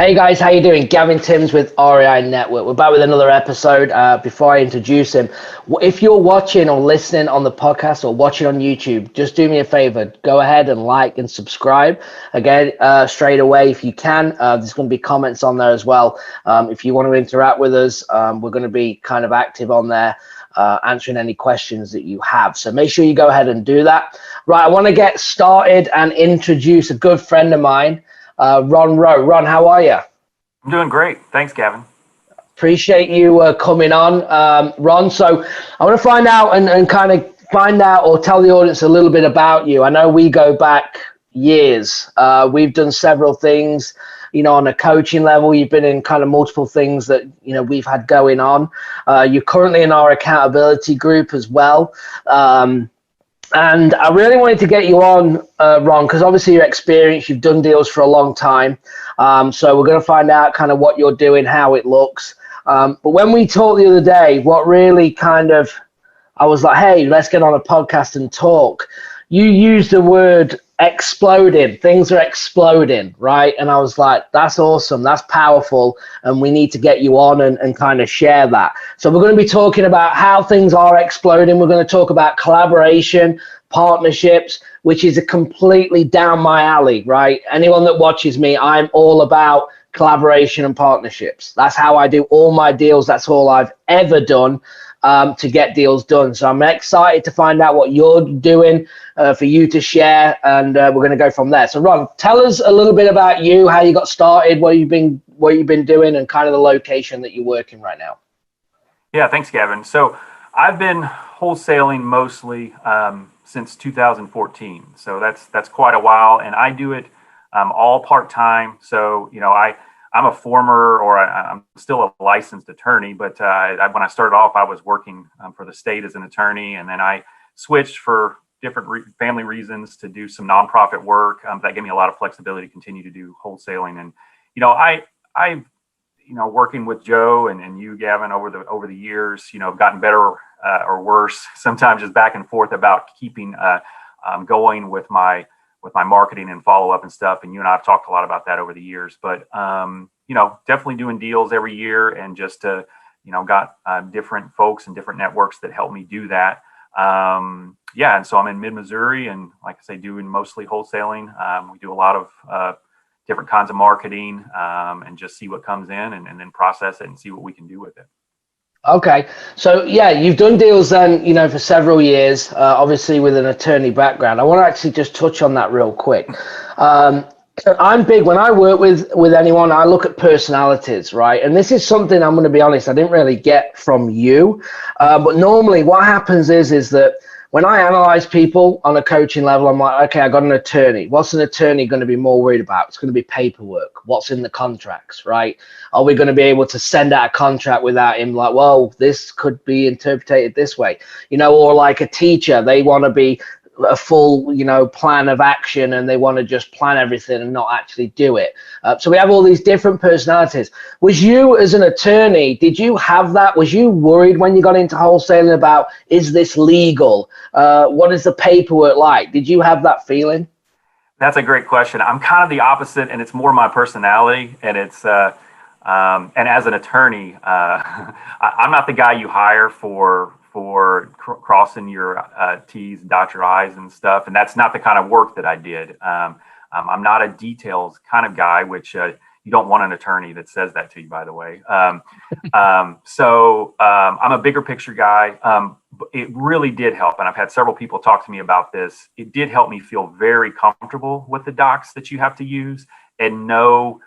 Hey guys, how you doing? Gavin Timms with REI Network. We're back with another episode. Before I introduce him, if you're watching or listening on the podcast or watching on YouTube, just do me a favor. Go ahead and like and subscribe. Again, straight away if you can. There's going to be comments on there as well. If you want to interact with us, we're going to be kind of active on there, answering any questions that you have. So make sure you go ahead and do that. Right, I want to get started and introduce a good friend of mine. Rowe. Ron, how are you? I'm doing great. Thanks, Gavin. Appreciate you coming on, Ron. So I want to find out and kind of find out or tell the audience a little bit about you. I know we go back years. We've done several things, on a coaching level. You've been in kind of multiple things that, we've had going on. You're currently in our accountability group as well. And I really wanted to get you on, Ron, because obviously your experience, you've done deals for a long time. So we're going to find out kind of what you're doing, how it looks. But when we talked the other day, what really I was like, hey, let's get on a podcast and talk. You used the word exploding. Things are exploding, right? And I was like, that's awesome. That's powerful. And we need to get you on and kind of share that. So we're going to be talking about how things are exploding. We're going to talk about collaboration, partnerships, which is a completely down my alley, right? Anyone that watches me, I'm all about collaboration and partnerships. That's how I do all my deals. That's all I've ever done. To get deals done. So I'm excited to find out what you're doing, for you to share, and we're going to go from there. So Ron, tell us a little bit about you, how you got started, what you've been doing, and kind of the location that you're working right now. Yeah, thanks, Gavin. So I've been wholesaling mostly since 2014. So that's quite a while, and I do it all part-time. So I'm a former, or I'm still a licensed attorney, but when I started off, I was working for the state as an attorney, and then I switched for different family reasons to do some nonprofit work. That gave me a lot of flexibility to continue to do wholesaling. And I've working with Joe and you, Gavin, over the years, gotten better or worse, sometimes just back and forth about keeping going with my marketing and follow up and stuff. And you and I have talked a lot about that over the years, but, definitely doing deals every year, and just, got different folks and different networks that help me do that. And so I'm in mid-Missouri, and like I say, doing mostly wholesaling. We do a lot of different kinds of marketing, and just see what comes in and then process it and see what we can do with it. Okay. So yeah, you've done deals then, for several years, obviously with an attorney background. I want to actually just touch on that real quick. I'm big when I work with anyone, I look at personalities, right? And this is something, I'm going to be honest, I didn't really get from you. But normally what happens is that when I analyze people on a coaching level, I'm like, okay, I got an attorney. What's an attorney going to be more worried about? It's going to be paperwork. What's in the contracts, right? Are we going to be able to send out a contract without him like, well, this could be interpreted this way, or like a teacher, they want to be a full, plan of action, and they want to just plan everything and not actually do it. So we have all these different personalities. Was you, as an attorney, did you have that? Was you worried when you got into wholesaling about, is this legal? What is the paperwork like? Did you have that feeling? That's a great question. I'm kind of the opposite, and it's more my personality, and it's and as an attorney, I'm not the guy you hire for crossing your T's, dot your I's and stuff. And that's not the kind of work that I did. I'm not a details kind of guy, which you don't want an attorney that says that to you, by the way. So I'm a bigger picture guy. It really did help. And I've had several people talk to me about this. It did help me feel very comfortable with the docs that you have to use, and know,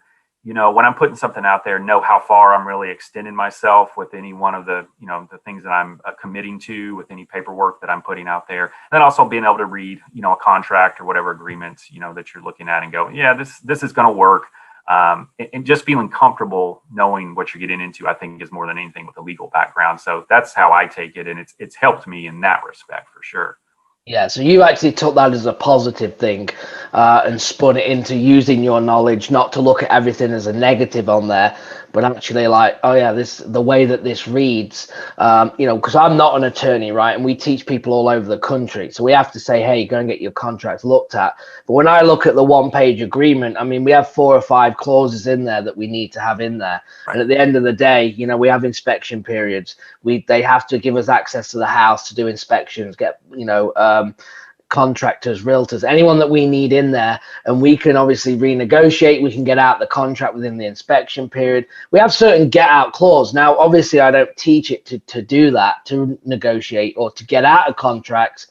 when I'm putting something out there, know how far I'm really extending myself with any one of the, the things that I'm committing to, with any paperwork that I'm putting out there. And then also being able to read, a contract or whatever agreements, that you're looking at and go, yeah, this is going to work. And just feeling comfortable knowing what you're getting into, I think, is more than anything with a legal background. So that's how I take it. And it's helped me in that respect for sure. Yeah, so you actually took that as a positive thing, and spun it into using your knowledge, not to look at everything as a negative on there, but actually like, oh yeah, the way that this reads, because I'm not an attorney, right? And we teach people all over the country. So we have to say, hey, go and get your contracts looked at. But when I look at the 1-page agreement, I mean, we have 4 or 5 clauses in there that we need to have in there. Right. And at the end of the day, we have inspection periods. They have to give us access to the house to do inspections, get, contractors, realtors, anyone that we need in there, and we can obviously renegotiate. We can get out the contract within the inspection period. We have certain get out clause. Now, obviously, I don't teach it to do that, to negotiate or to get out of contracts,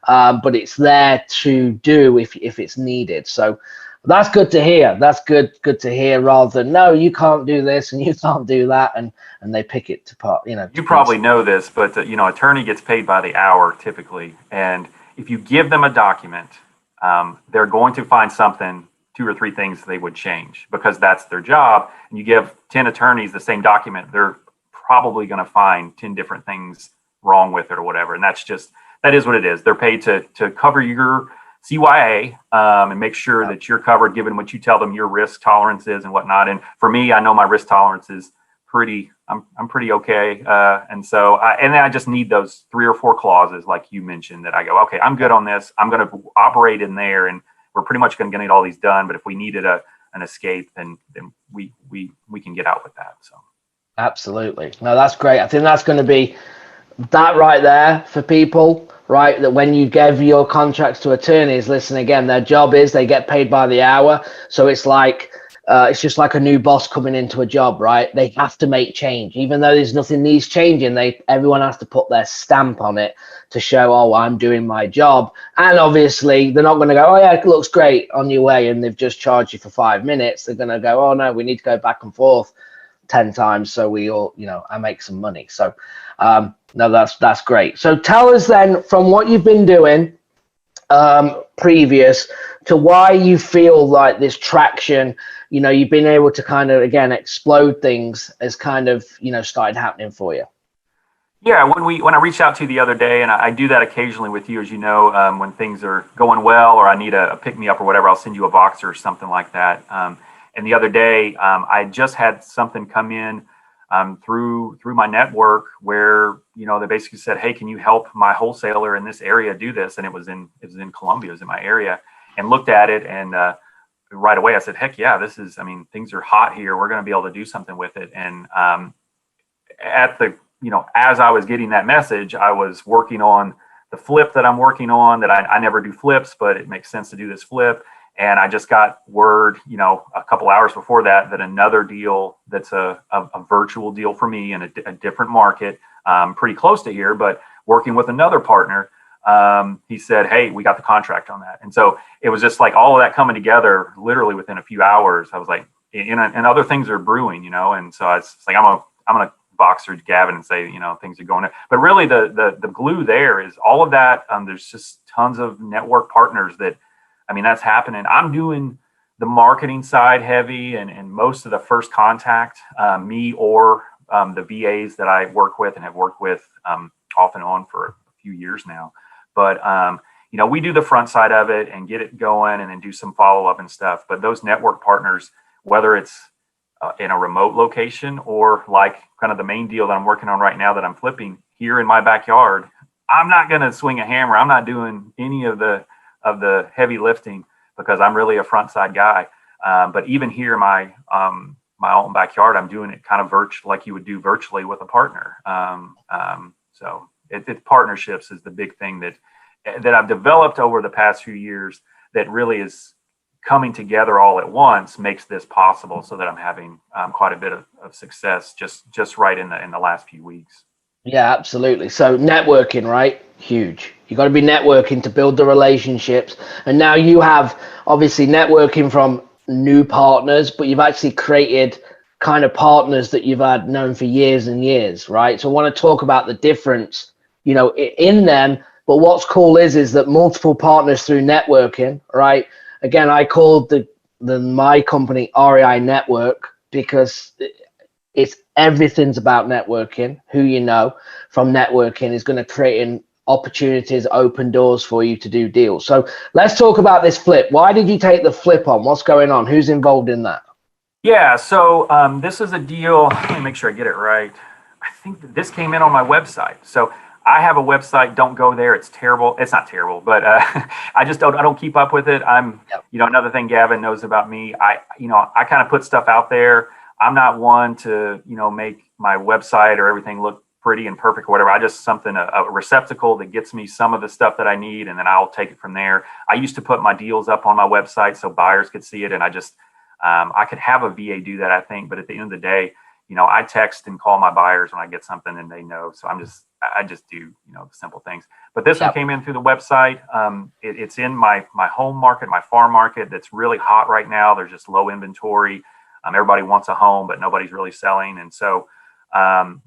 but it's there to do if it's needed. So that's good to hear. That's good to hear, rather than, no, you can't do this and you can't do that, and they pick it to part. You probably know this, but attorney gets paid by the hour typically, and if you give them a document, they're going to find something, 2 or 3 things they would change, because that's their job. And you give 10 attorneys the same document, they're probably going to find 10 different things wrong with it or whatever. And that is what it is. They're paid to cover your CYA and make sure that you're covered, given what you tell them your risk tolerance is and whatnot. And for me, I know my risk tolerance is I'm pretty okay. And so I just need those 3 or 4 clauses, like you mentioned, that I go, okay, I'm good on this. I'm going to operate in there, and we're pretty much going to get all these done. But if we needed an escape, then we can get out with that. So absolutely. No, that's great. I think that's going to be that right there for people, right? That when you give your contracts to attorneys, listen, again, their job is they get paid by the hour. So it's like, it's just like a new boss coming into a job, right? They have to make change, even though there's nothing needs changing. Everyone has to put their stamp on it to show, oh, I'm doing my job. And obviously, they're not going to go, oh yeah, it looks great, on your way, and they've just charged you for 5 minutes. They're going to go, oh no, we need to go back and forth 10 times so we all, I make some money. So no, that's great. So tell us then, from what you've been doing previous to why you feel like this traction, you've been able to kind of, again, explode things as kind of, started happening for you. Yeah, when I reached out to you the other day, and I do that occasionally with you, as you know, when things are going well, or I need a pick me up or whatever, I'll send you a Voxer or something like that. And the other day, I just had something come in through my network where they basically said, hey, can you help my wholesaler in this area do this? And it was in Columbia, it was in my area, and looked at it, and right away I said, heck yeah, things are hot here. We're going to be able to do something with it. And as I was getting that message, I was working on the flip that I'm working on, that I never do flips, but it makes sense to do this flip. And I just got word, a couple hours before that another deal that's a virtual deal for me in a different market, pretty close to here, but working with another partner, he said, hey, we got the contract on that. And so it was just like all of that coming together literally within a few hours. I was like, and other things are brewing, and so it's like, I'm gonna Voxer Gavin and say, things are going. But really the glue there is all of that. There's just tons of network partners that's happening. I'm doing the marketing side heavy, and most of the first contact, me or the VAs that I work with and have worked with off and on for a few years now. But we do the front side of it and get it going, and then do some follow up and stuff. But those network partners, whether it's in a remote location or like kind of the main deal that I'm working on right now that I'm flipping here in my backyard, I'm not going to swing a hammer. I'm not doing any of the heavy lifting, because I'm really a front side guy. But even here, my own backyard, I'm doing it kind of like you would do virtually with a partner. So it's partnerships is the big thing that I've developed over the past few years, that really is coming together all at once, makes this possible, so that I'm having quite a bit of success just right in the last few weeks. Yeah, absolutely. So networking, right? Huge. You got to be networking to build the relationships. And now you have obviously networking from new partners, but you've actually created kind of partners that you've had known for years and years, right? So I want to talk about the difference, in them. But what's cool is that multiple partners through networking, right? Again, I called my company REI Network, because everything's about networking. Who from networking is going to create opportunities, open doors for you to do deals. So let's talk about this flip. Why did you take the flip on? What's going on? Who's involved in that? Yeah, so this is a deal. Let me make sure I get it right. I think that this came in on my website. So I have a website. Don't go there. It's terrible. It's not terrible, but I just don't. I don't keep up with it. Yep. Another thing Gavin knows about me. I kind of put stuff out there. I'm not one to, make my website or everything look pretty and perfect or whatever. I just something a receptacle that gets me some of the stuff that I need, and then I'll take it from there. I used to put my deals up on my website so buyers could see it, and I could have a VA do that, I think, but at the end of the day, I text and call my buyers when I get something and they know. So I just do, the simple things. But this one Yep. came in through the website. It's in my home market, my farm market that's really hot right now. There's just low inventory. Everybody wants a home, but nobody's really selling. And so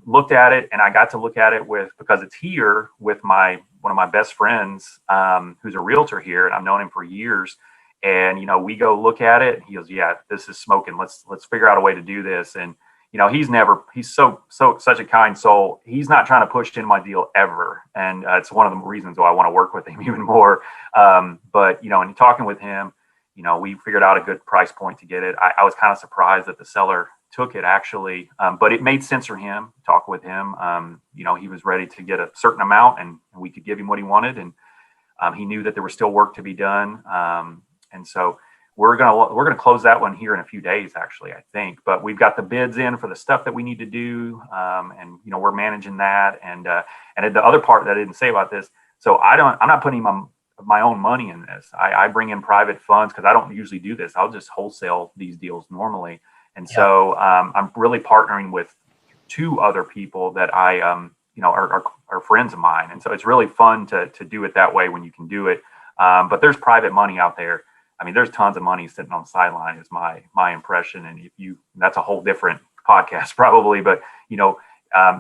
looked at it, and I got to look at it because it's here with one of my best friends, who's a realtor here, and I've known him for years. And we go look at it, and he goes, "Yeah, this is smoking. Let's figure out a way to do this." And he's so such a kind soul. He's not trying to push in my deal ever, and it's one of the reasons why I want to work with him even more. But in talking with him, we figured out a good price point to get it. I was kind of surprised that the seller took it actually, but it made sense for him. Talk with him, he was ready to get a certain amount, and we could give him what he wanted, and he knew that there was still work to be done. And so we're gonna close that one here in a few days, actually, I think. But we've got the bids in for the stuff that we need to do, and we're managing that. And the other part that I didn't say about this, so I'm not putting my own money in this. I bring in private funds because I don't usually do this. I'll just wholesale these deals normally. And so I'm really partnering with two other people that are friends of mine. And so it's really fun to do it that way when you can do it. But there's private money out there. I mean, there's tons of money sitting on the sideline is my impression. And that's a whole different podcast probably, but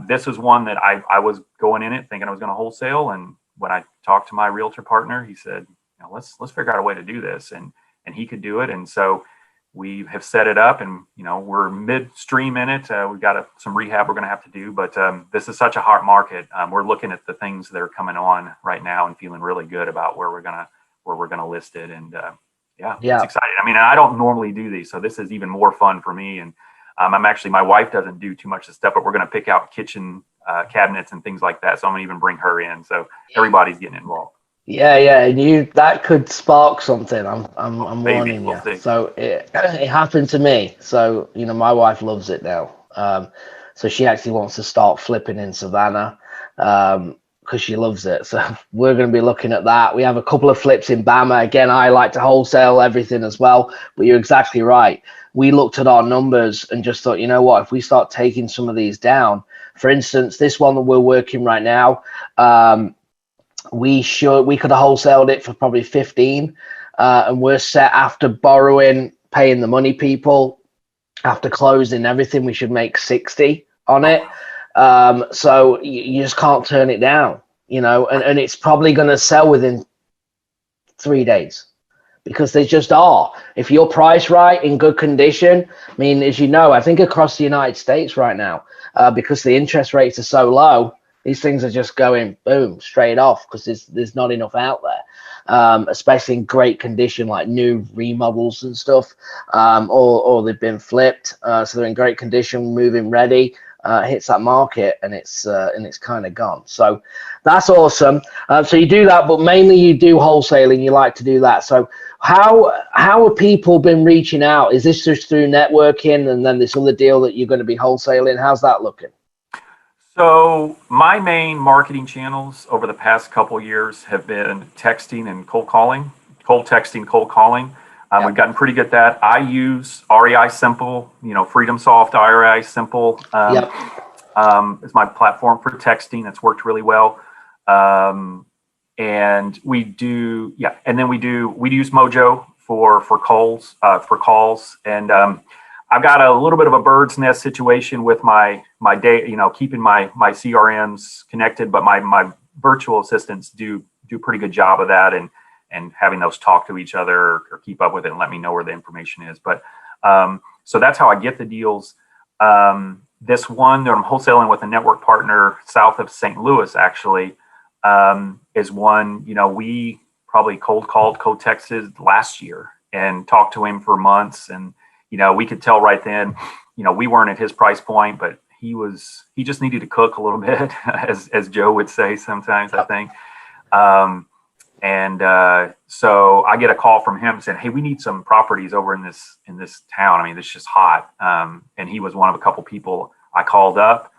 this was one that I was going in it thinking I was going to wholesale. And when I talked to my realtor partner, he said, let's figure out a way to do this. And he could do it. And so we have set it up, and we're midstream in it. We've got some rehab we're going to have to do, but this is such a hot market. We're looking at the things that are coming on right now and feeling really good about where we're gonna list it. And it's exciting. I mean, I don't normally do these, so this is even more fun for me. And my wife doesn't do too much of the stuff, but we're going to pick out kitchen cabinets and things like that. So I'm going to even bring her in. So everybody's getting involved. Yeah, and that could spark something. I'm warning you. See. So it happened to me. So my wife loves it now. So she actually wants to start flipping in Savannah, because she loves it. So we're going to be looking at that. We have a couple of flips in Bama. Again, I like to wholesale everything as well. But you're exactly right. We looked at our numbers and just thought, what, if we start taking some of these down, for instance, this one that we're working right now. We could have wholesaled it for probably 15, and we're set after borrowing, paying the money people, after closing everything, we should make 60 on it. So you just can't turn it down, and it's probably going to sell within 3 days because they just are. If you're priced right, in good condition, I mean, as I think across the United States right now, because the interest rates are so low, these things are just going boom straight off because there's not enough out there, especially in great condition like new remodels and stuff, or they've been flipped, so they're in great condition, moving ready. Hits that market and it's kind of gone. So that's awesome. So you do that, but mainly you do wholesaling. You like to do that. So how have people been reaching out? Is this just through networking and then this other deal that you're going to be wholesaling? How's that looking? So my main marketing channels over the past couple of years have been texting and cold texting, cold calling. We've gotten pretty good at that. I use REI Simple, Freedom Soft, REI Simple is my platform for texting. It's worked really well. And we use Mojo for calls. And I've got a little bit of a bird's nest situation with my day, keeping my CRMs connected, but my virtual assistants do a pretty good job of that and having those talk to each other or keep up with it and let me know where the information is. But so that's how I get the deals. This one that I'm wholesaling with a network partner south of St. Louis actually is one, we probably cold texted last year and talked to him for months. And, we could tell right then, we weren't at his price point, but he just needed to cook a little bit, as Joe would say sometimes, I think. So I get a call from him saying, "Hey, we need some properties over in this town. I mean, it's just hot." And he was one of a couple people I called up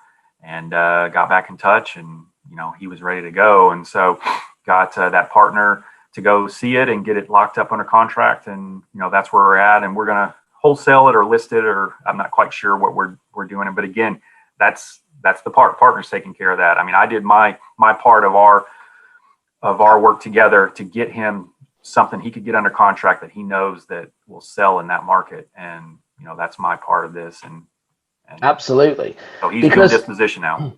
and got back in touch, and he was ready to go. And so got that partner to go see it and get it locked up under contract. And that's where we're at. And we're gonna wholesale it or list it, or I'm not quite sure what we're doing. But again, that's the partner's taking care of that. I mean, I did my part of our work together to get him something he could get under contract that he knows that will sell in that market. And, that's my part of this. And absolutely. So he's doing disposition now.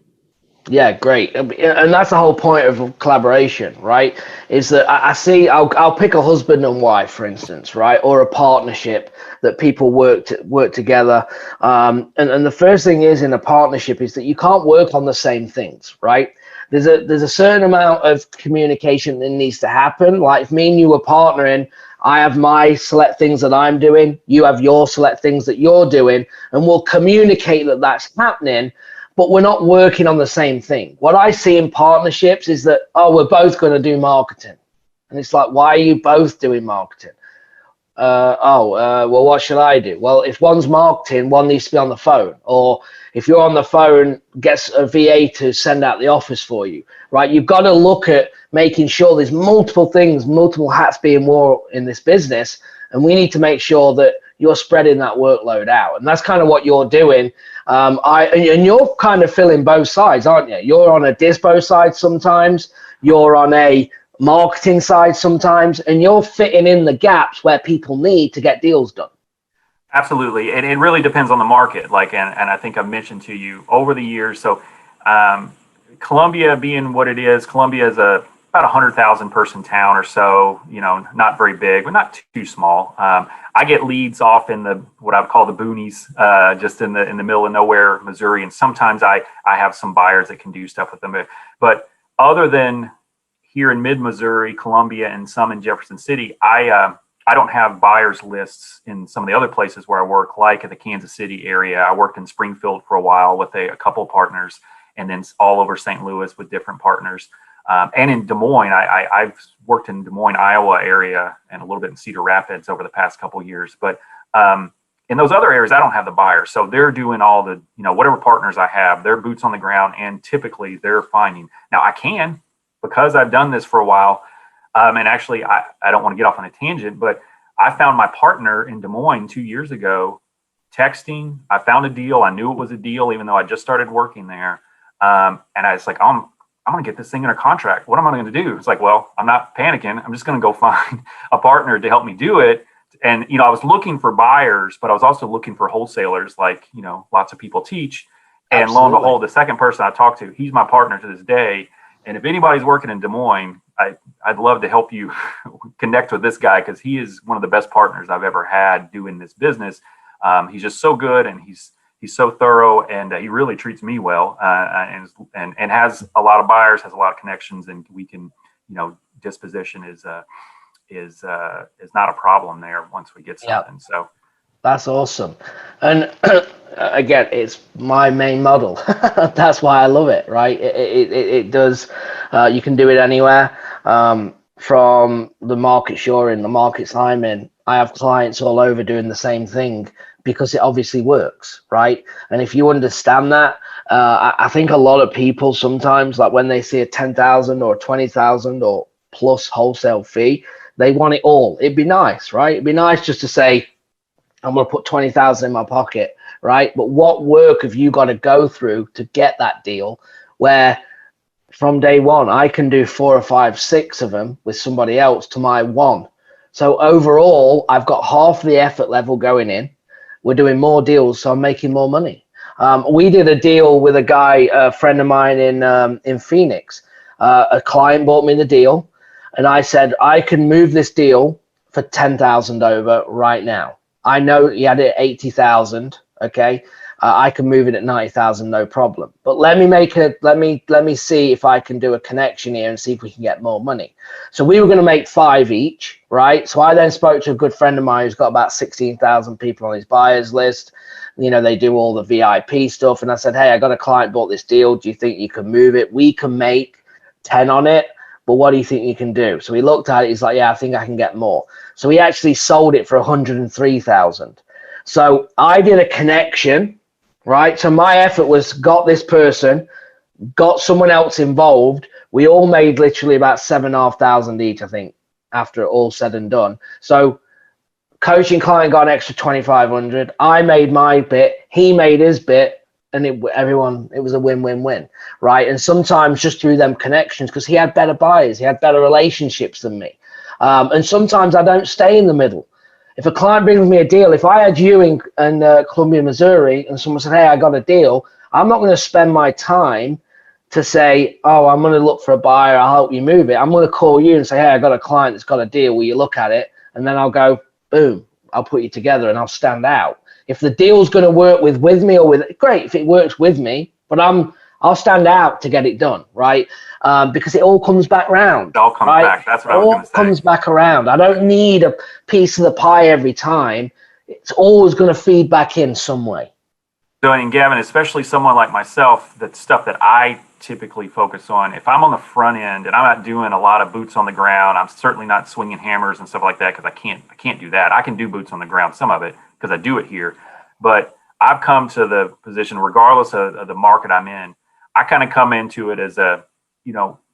Yeah, great. And that's the whole point of collaboration, right? Is that I see, I'll pick a husband and wife, for instance, right? Or a partnership that people work together. And the first thing is in a partnership is that you can't work on the same things, right? There's a certain amount of communication that needs to happen. Like if me and you were partnering, I have my select things that I'm doing, you have your select things that you're doing, and we'll communicate that that's happening, but we're not working on the same thing. What I see in partnerships is that, we're both going to do marketing. And it's like, why are you both doing marketing? Well, what should I do? Well, if one's marketing, one needs to be on the phone. Or if you're on the phone, get a VA to send out the office for you, right? You've got to look at making sure there's multiple things, multiple hats being worn in this business. And we need to make sure that you're spreading that workload out. And that's kind of what you're doing. And you're kind of filling both sides, aren't you? You're on a dispo side sometimes, you're on a marketing side sometimes, and you're fitting in the gaps where people need to get deals done. Absolutely. And it really depends on the market. And I think I've mentioned to you over the years. So Columbia being what it is, Columbia is about 100,000 person town or so, not very big, but not too small. I get leads off in what I would call the boonies, just in the middle of nowhere, Missouri. And sometimes I have some buyers that can do stuff with them. But other than here in mid-Missouri, Columbia, and some in Jefferson City, I don't have buyers lists in some of the other places where I work, like at the Kansas City area. I worked in Springfield for a while with a couple of partners, and then all over St. Louis with different partners. And in Des Moines, I've worked in Des Moines, Iowa area, and a little bit in Cedar Rapids over the past couple of years. But in those other areas, I don't have the buyers. So they're doing all the, whatever partners I have, they're boots on the ground, and typically they're finding. Now I can, because I've done this for a while, and actually I don't want to get off on a tangent, but I found my partner in Des Moines 2 years ago texting. I found a deal. I knew it was a deal, even though I just started working there. And I was like, I'm going to get this thing under contract. What am I going to do? It's like, well, I'm not panicking. I'm just going to go find a partner to help me do it. And, I was looking for buyers, but I was also looking for wholesalers, like, lots of people teach. And Absolutely. Lo and behold, the second person I talked to, he's my partner to this day. And if anybody's working in Des Moines, I'd love to help you connect with this guy, because he is one of the best partners I've ever had doing this business. He's just so good, and he's so thorough, and he really treats me well, and has a lot of buyers, has a lot of connections, and we can, disposition is not a problem there once we get something. Yep. So that's awesome. And again, it's my main model. That's why I love it, right? It does, you can do it anywhere. From the markets you're in, the markets I'm in, I have clients all over doing the same thing, because it obviously works, right? And if you understand that, I think a lot of people sometimes, like when they see a 10,000 or 20,000 or plus wholesale fee, they want it all. It'd be nice, right? It'd be nice just to say, I'm going to put 20,000 in my pocket, right? But what work have you got to go through to get that deal where from day one, I can do 4 or 5, 6 of them with somebody else to my one. So overall, I've got half the effort level going in. We're doing more deals, so I'm making more money. We did a deal with a guy, a friend of mine in Phoenix. A client bought me the deal, and I said, I can move this deal for 10,000 over right now. I know he had it at 80,000. Okay. I can move it at 90,000, no problem. But let me see if I can do a connection here and see if we can get more money. So we were going to make 5 each, right? So I then spoke to a good friend of mine who's got about 16,000 people on his buyers list. You know, they do all the VIP stuff. And I said, hey, I got a client bought this deal. Do you think you can move it? We can make 10 on it, but what do you think you can do? So he looked at it. He's like, yeah, I think I can get more. So he actually sold it for 103,000. So I did a connection, right? So my effort was got this person, got someone else involved. We all made literally about 7,500 each, I think, after all said and done. So coaching client got an extra 2,500. I made my bit. He made his bit. And it was a win-win-win, right? And sometimes just through them connections, because he had better buyers, he had better relationships than me. And sometimes I don't stay in the middle. If a client brings me a deal, if I had you in Columbia, Missouri, and someone said, hey, I got a deal, I'm not going to spend my time to say, oh, I'm going to look for a buyer, I'll help you move it. I'm going to call you and say, hey, I got a client that's got a deal, will you look at it? And then I'll go, boom, I'll put you together and I'll stand out. If the deal's going to work with me or with, great, if it works with me, but I'll stand out to get it done, right? Because it all comes back round. It all comes back. That's what I was going to say. It all comes back around. I don't need a piece of the pie every time. It's always going to feed back in some way. So, and Gavin, especially someone like myself, that stuff that I typically focus on, if I'm on the front end and I'm not doing a lot of boots on the ground, I'm certainly not swinging hammers and stuff like that, because I can't do that. I can do boots on the ground, some of it, because I do it here. But I've come to the position, regardless of the market I'm in, I kind of come into it as a,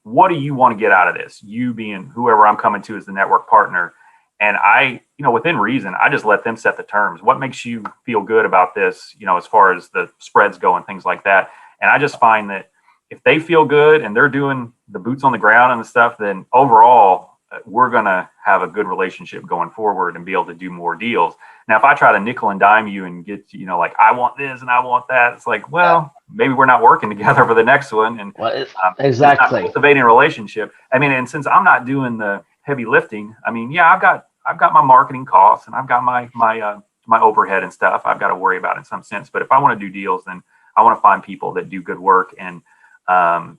what do you want to get out of this? You being whoever I'm coming to as the network partner. And I, within reason, I just let them set the terms. What makes you feel good about this, as far as the spreads go and things like that. And I just find that if they feel good and they're doing the boots on the ground and the stuff, then overall, we're going to have a good relationship going forward and be able to do more deals. Now, if I try to nickel and dime you and get, like, I want this and I want that, it's like, well, maybe we're not working together for the next one. And exactly, it's not cultivating a relationship. I mean, and since I'm not doing the heavy lifting, I mean, yeah, I've got my marketing costs and I've got my overhead and stuff I've got to worry about in some sense. But if I want to do deals, then I want to find people that do good work. And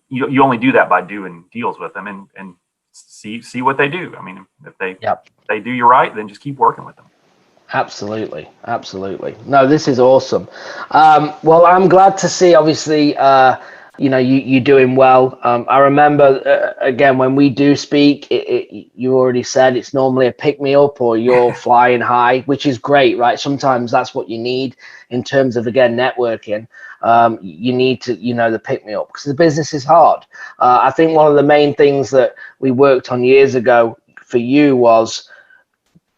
you only do that by doing deals with them and see what they do. I mean, if they do you right, then just keep working with them. Absolutely. No, this is awesome. Well, I'm glad to see, obviously, you're doing well. I remember, again, when we do speak, you already said it's normally a pick-me-up or you're flying high, which is great, right? Sometimes that's what you need in terms of, again, networking. You need to, the pick-me-up, because the business is hard. I think one of the main things that we worked on years ago for you was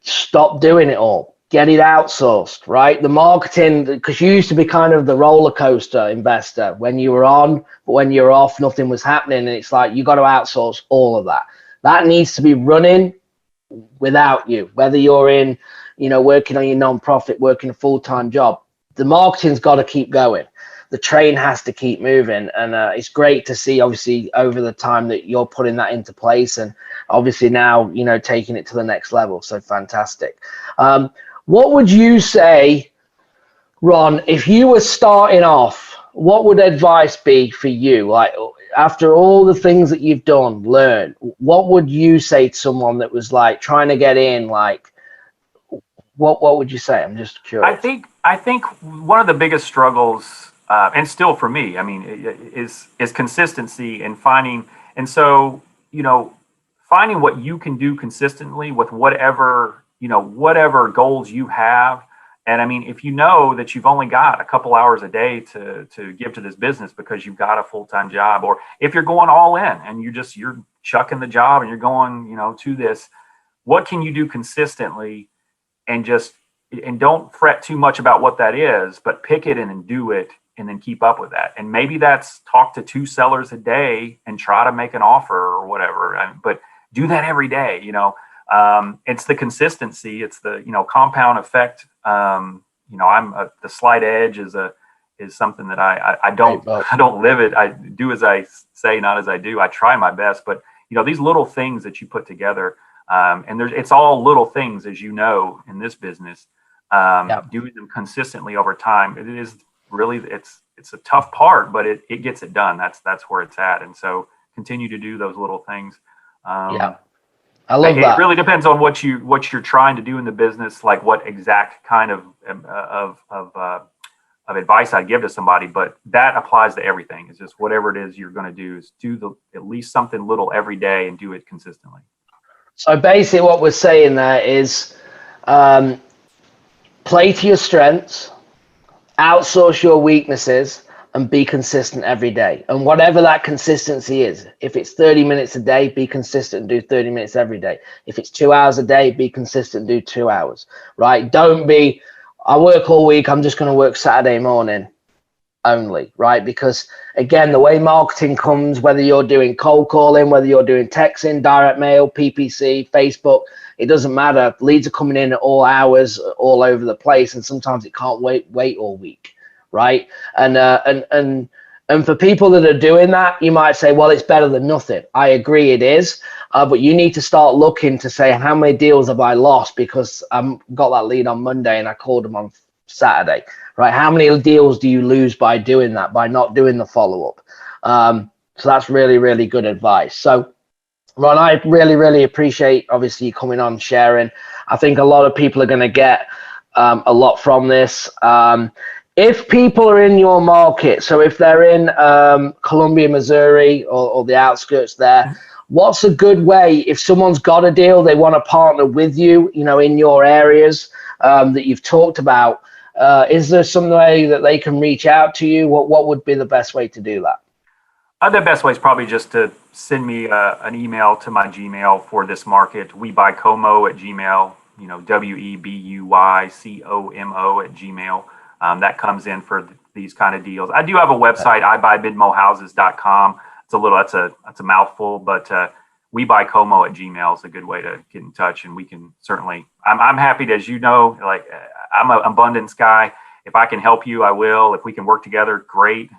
stop doing it all. Get it outsourced, right? The marketing, because you used to be kind of the roller coaster investor. When you were on, but when you're off, nothing was happening. And it's like, you got to outsource all of that. That needs to be running without you, whether you're in, working on your nonprofit, working a full-time job. The marketing's got to keep going. The train has to keep moving. And it's great to see, obviously, over the time that you're putting that into place. And obviously now, taking it to the next level. So fantastic. What would you say, Ron, if you were starting off, what would advice be for you? Like, after all the things that you've done, learned, what would you say to someone that was like trying to get in? Like, what would you say? I'm just curious. I think one of the biggest struggles, and still for me, I mean, is consistency and finding. And so, finding what you can do consistently with whatever goals you have. And I mean, if you know that you've only got a couple hours a day to give to this business because you've got a full-time job, or if you're going all in and you're chucking the job and you're going, to this, what can you do consistently, and don't fret too much about what that is, but pick it and do it and then keep up with that. And maybe that's talk to 2 sellers a day and try to make an offer or whatever, but do that every day, It's the consistency. It's the, compound effect. The slight edge is something that I don't live it. I do as I say, not as I do. I try my best, but these little things that you put together, and it's all little things, as in this business, doing them consistently over time. really, it's a tough part, but it gets it done. That's where it's at. And so continue to do those little things. Yeah. I love it that. really depends on what you're trying to do in the business, like what exact kind of advice I'd give to somebody, but that applies to everything. It's just whatever it is you're going to do is do at least something little every day and do it consistently. So basically what we're saying there is play to your strengths, outsource your weaknesses, and be consistent every day. And whatever that consistency is, if it's 30 minutes a day, be consistent and do 30 minutes every day. If it's 2 hours a day, be consistent and do 2 hours, right? Don't be, I work all week, I'm just going to work Saturday morning only, right? Because again, the way marketing comes, whether you're doing cold calling, whether you're doing texting, direct mail, PPC, Facebook, it doesn't matter. Leads are coming in at all hours, all over the place, and sometimes it can't wait all week, right? And for people that are doing that, you might say, well, it's better than nothing. I agree, it is, but you need to start looking to say, how many deals have I lost because I got that lead on Monday and I called them on Saturday, right? How many deals do you lose by doing that, by not doing the follow-up? So that's really, really good advice. So Ron, I really, really appreciate, obviously, you coming on, sharing. I think a lot of people are going to get a lot from this. If people are in your market, so if they're in Columbia, Missouri, or the outskirts there, what's a good way, if someone's got a deal, they want to partner with you, in your areas that you've talked about, is there some way that they can reach out to you? What would be the best way to do that? The best way is probably just to send me an email to my Gmail for this market, webuycomo@gmail, WEBUYCOMO@gmail. That comes in for these kind of deals. I do have a website, ibuyvidmohouses.com. That's a mouthful, but webuycomo@gmail is a good way to get in touch, and we can certainly. I'm happy to, as you know, like I'm an abundance guy. If I can help you, I will. If we can work together, great.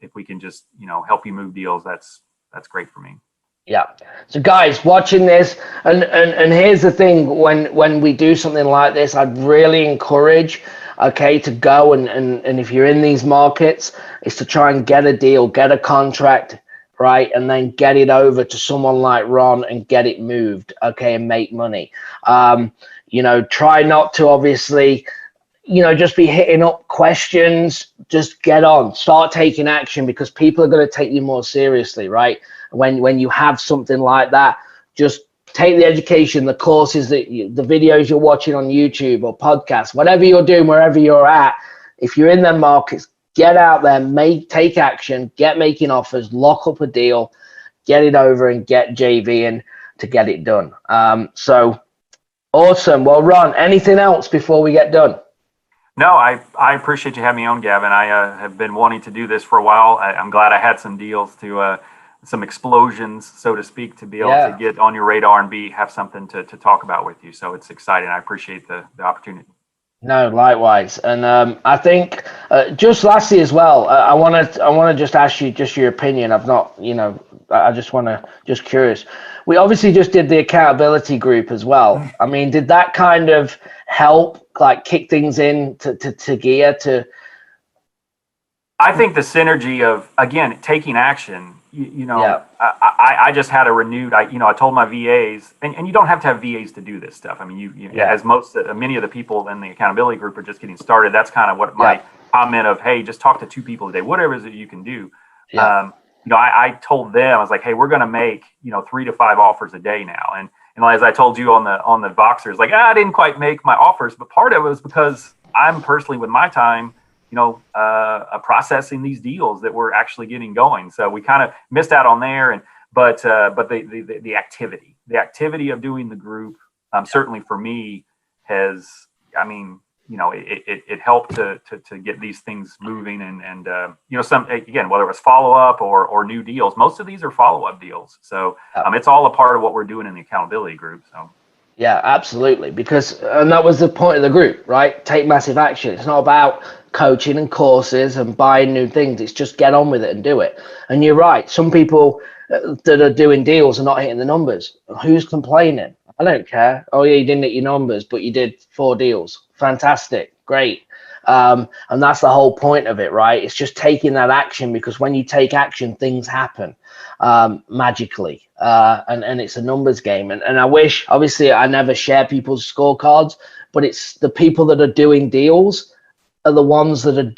If we can just, help you move deals, that's great for me. Yeah. So guys watching this, and here's the thing, when we do something like this, I'd really encourage, to go and if you're in these markets, is to try and get a deal, get a contract, right? And then get it over to someone like Ron and get it moved, and make money. Try not to obviously, just be hitting up questions. Just get on, start taking action, because people are going to take you more seriously, right? When you have something like that, just take the education, the courses, the videos you're watching on YouTube or podcasts, whatever you're doing, wherever you're at. If you're in them markets, get out there, take action, get making offers, lock up a deal, get it over, and get JV in to get it done. So awesome. Well, Ron, anything else before we get done? No, I appreciate you having me on, Gavin. I have been wanting to do this for a while. I'm glad I had some deals some explosions, so to speak, to be able to get on your radar and have something to talk about with you. So it's exciting. I appreciate the opportunity. No, likewise. And I think just lastly as well, I want to just ask you just your opinion. I've not, I just curious. We obviously just did the accountability group as well. I mean, did that kind of help, like, kick things in to gear to? I think the synergy of, again, taking action. I just had a renewed. I told my VAs, and you don't have to have VAs to do this stuff. I mean, as many of the people in the accountability group are just getting started. That's kind of what my comment of, hey, just talk to 2 people a day, whatever it is that you can do. I told them, I was like, hey, we're going to make 3 to 5 offers a day now, and as I told you on the Voxers, like, I didn't quite make my offers, but part of it was because I'm personally, with my time, processing these deals that we're actually getting going. So we kind of missed out on there, but the activity of doing the group, certainly for me has, it helped to get these things moving and some, again, whether it was follow-up or new deals, most of these are follow-up deals. So it's all a part of what we're doing in the accountability group. So. Yeah, absolutely. And that was the point of the group, right? Take massive action. It's not about coaching and courses and buying new things. It's just get on with it and do it. And you're right. Some people that are doing deals are not hitting the numbers. Who's complaining? I don't care. Oh yeah, you didn't hit your numbers, but you did 4 deals. Fantastic. Great. And that's the whole point of it, right? It's just taking that action, because when you take action, things happen magically. And it's a numbers game. And I wish, obviously, I never share people's scorecards, but it's the people that are doing deals are the ones that are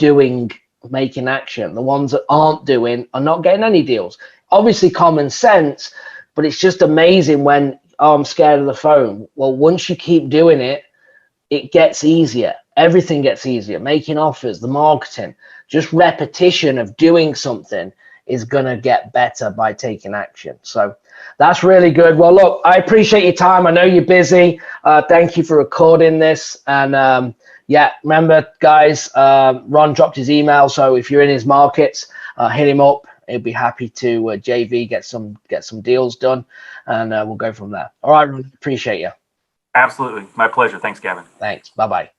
making action. The ones that aren't doing are not getting any deals. Obviously, common sense, but it's just amazing when, oh, I'm scared of the phone. Well, once you keep doing it, it gets easier. Everything gets easier. Making offers, the marketing, just repetition of doing something is going to get better by taking action. So that's really good. Well, look, I appreciate your time. I know you're busy. Thank you for recording this. And yeah, remember, guys, Ron dropped his email. So if you're in his markets, hit him up. He'll be happy to JV, get some deals done, and we'll go from there. All right, Ron, appreciate you. Absolutely. My pleasure. Thanks, Gavin. Thanks. Bye-bye.